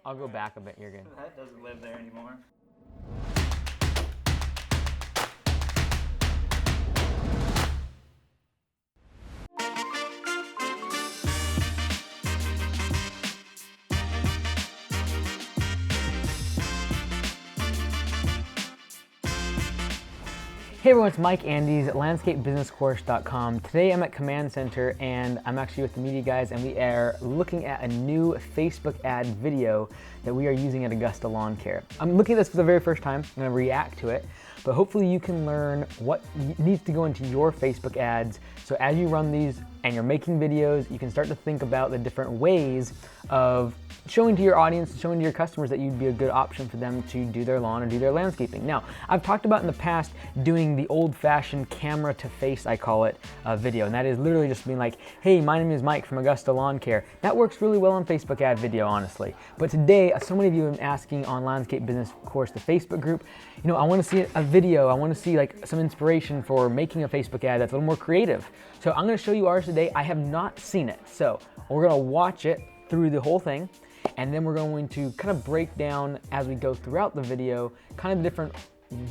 I'll go back a bit. You're good. That doesn't live there anymore. Hey everyone, it's Mike Andes at landscapebusinesscourse.com. Today I'm at Command Center and I'm actually with the media guys, and we are looking at a new Facebook ad video that we are using at Augusta Lawn Care. I'm looking at this for the very first time. I'm going to react to it, but hopefully you can learn what needs to go into your Facebook ads. So as you run these and you're making videos, you can start to think about the different ways of showing to your audience, showing to your customers that you'd be a good option for them to do their lawn or do their landscaping. Now, I've talked about in the past doing the old-fashioned camera to face, I call it, video, and that is literally just being like, hey, my name is Mike from Augusta Lawn Care. That works really well on Facebook ad video, honestly. But today, so many of you have been asking on Landscape Business Course, the Facebook group, you know, I want to see a video, I want to see like some inspiration for making a Facebook ad that's a little more creative. So I'm going to show you ours today. I have not seen it, so we're going to watch it through the whole thing, and then we're going to kind of break down as we go throughout the video kind of the different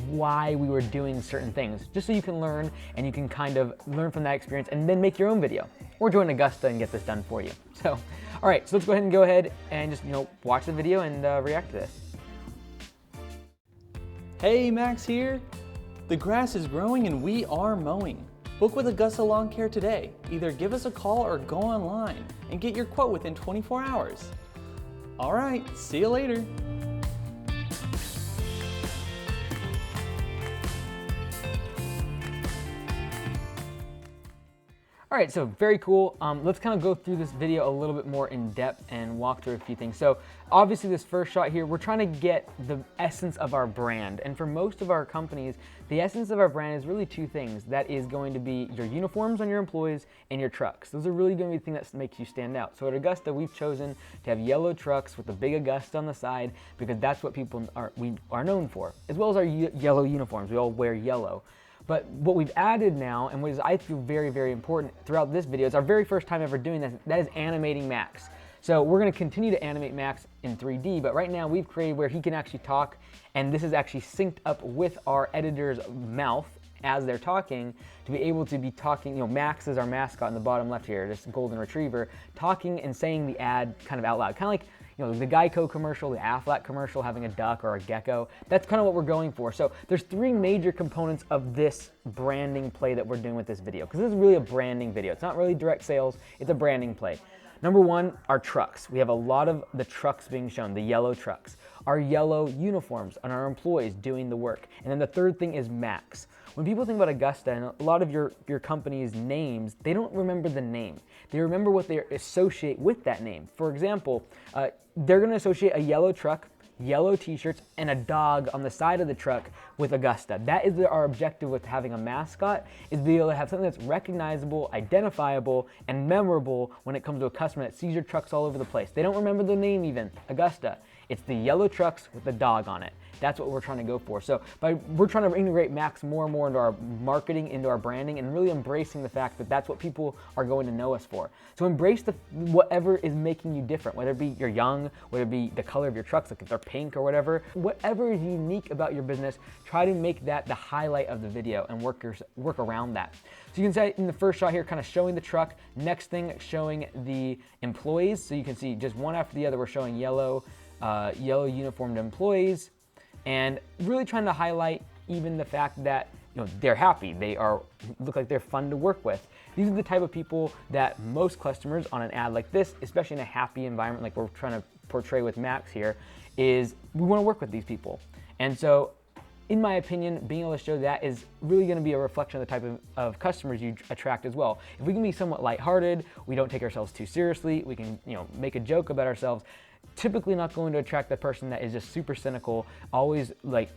why we were doing certain things, just so you can learn and you can kind of learn from that experience and then make your own video or join Augusta and get this done for you. So, all right, so let's go ahead and just, watch the video and react to this. Hey, Max here. The grass is growing and we are mowing. Book with Augusta Lawn Care today. Either give us a call or go online and get your quote within 24 hours. All right, see you later. All right, so very cool. Let's kind of go through this video a little bit more in depth and walk through a few things. So obviously this first shot here, we're trying to get the essence of our brand. And for most of our companies, the essence of our brand is really two things. That is going to be your uniforms on your employees and your trucks. Those are really going to be the thing that makes you stand out. So at Augusta, we've chosen to have yellow trucks with the big Augusta on the side because that's what we are known for, as well as our yellow uniforms. We all wear yellow. But what we've added now, and what is I feel very, very important throughout this video, it's our very first time ever doing this, that is animating Max. So we're gonna continue to animate Max in 3D, but right now we've created where he can actually talk, and this is actually synced up with our editor's mouth as they're talking to be able to be talking. Max is our mascot in the bottom left here, this golden retriever, talking and saying the ad kind of out loud, kind of like the Geico commercial, the Aflac commercial, having a duck or a gecko. That's kind of what we're going for. So there's three major components of this branding play that we're doing with this video, because this is really a branding video. It's not really direct sales, it's a branding play. Number one, our trucks. We have a lot of the trucks being shown, the yellow trucks. Our yellow uniforms and our employees doing the work. And then the third thing is Max. When people think about Augusta and a lot of your company's names, they don't remember the name. They remember what they associate with that name. For example, they're gonna associate a yellow truck, yellow t-shirts, and a dog on the side of the truck with Augusta. That is our objective with having a mascot, is be able to have something that's recognizable, identifiable, and memorable when it comes to a customer that sees your trucks all over the place. They don't remember the name even, Augusta. It's the yellow trucks with the dog on it. That's what we're trying to go for. So we're trying to integrate Max more and more into our marketing, into our branding, and really embracing the fact that that's what people are going to know us for. So embrace whatever is making you different, whether it be you're young, whether it be the color of your trucks, like if they're pink or whatever. Whatever is unique about your business, try to make that the highlight of the video and work around that. So you can see in the first shot here, kind of showing the truck. Next thing, showing the employees. So you can see just one after the other, we're showing yellow uniformed employees, and really trying to highlight even the fact that they're happy, look like they're fun to work with. These are the type of people that most customers on an ad like this, especially in a happy environment like we're trying to portray with Max here, is we want to work with these people. And so in my opinion, being able to show that is really going to be a reflection of the type of customers you attract as well. If we can be somewhat lighthearted, we don't take ourselves too seriously, we can make a joke about ourselves, typically not going to attract the person that is just super cynical, always like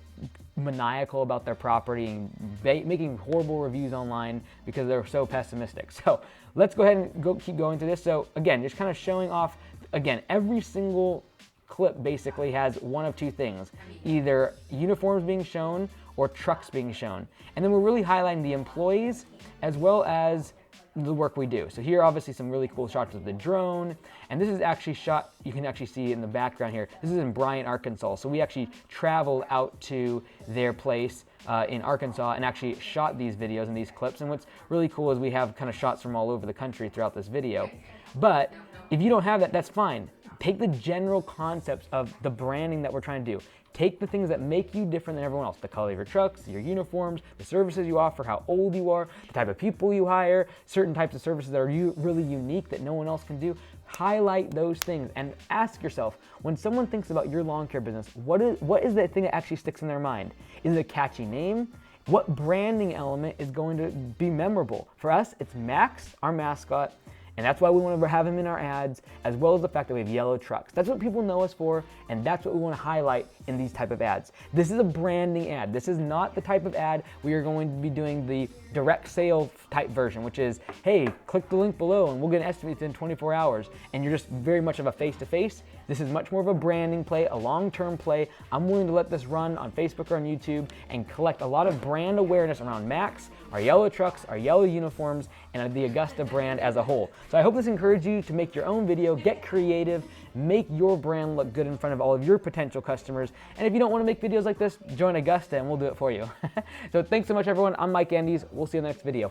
maniacal about their property and making horrible reviews online because they're so pessimistic. So let's go ahead and keep going to this. So again, just kind of showing off, again, every single clip basically has one of two things, either uniforms being shown or trucks being shown. And then we're really highlighting the employees as well as the work we do. So here, obviously, some really cool shots with the drone, and this is actually shot, you can actually see in the background here, this is in Bryant, Arkansas. So we actually traveled out to their place in Arkansas and actually shot these videos and these clips. And what's really cool is we have kind of shots from all over the country throughout this video. But if you don't have that, that's fine. Take the general concepts of the branding that we're trying to do. Take the things that make you different than everyone else. The color of your trucks, your uniforms, the services you offer, how old you are, the type of people you hire, certain types of services that are really unique that no one else can do. Highlight those things and ask yourself, when someone thinks about your lawn care business, what is that thing that actually sticks in their mind? Is it a catchy name? What branding element is going to be memorable? For us, it's Max, our mascot, and that's why we want to have him in our ads, as well as the fact that we have yellow trucks. That's what people know us for, and that's what we want to highlight in these type of ads. This is a branding ad. This is not the type of ad we are going to be doing the direct sale type version, which is, hey, click the link below and we'll get an estimate within 24 hours. And you're just very much of a face-to-face. This is much more of a branding play, a long-term play. I'm willing to let this run on Facebook or on YouTube and collect a lot of brand awareness around Max, our yellow trucks, our yellow uniforms, and the Augusta brand as a whole. So I hope this encouraged you to make your own video, get creative, make your brand look good in front of all of your potential customers. And if you don't want to make videos like this, join Augusta and we'll do it for you. So thanks so much, everyone. I'm Mike Andes. We'll see you in the next video.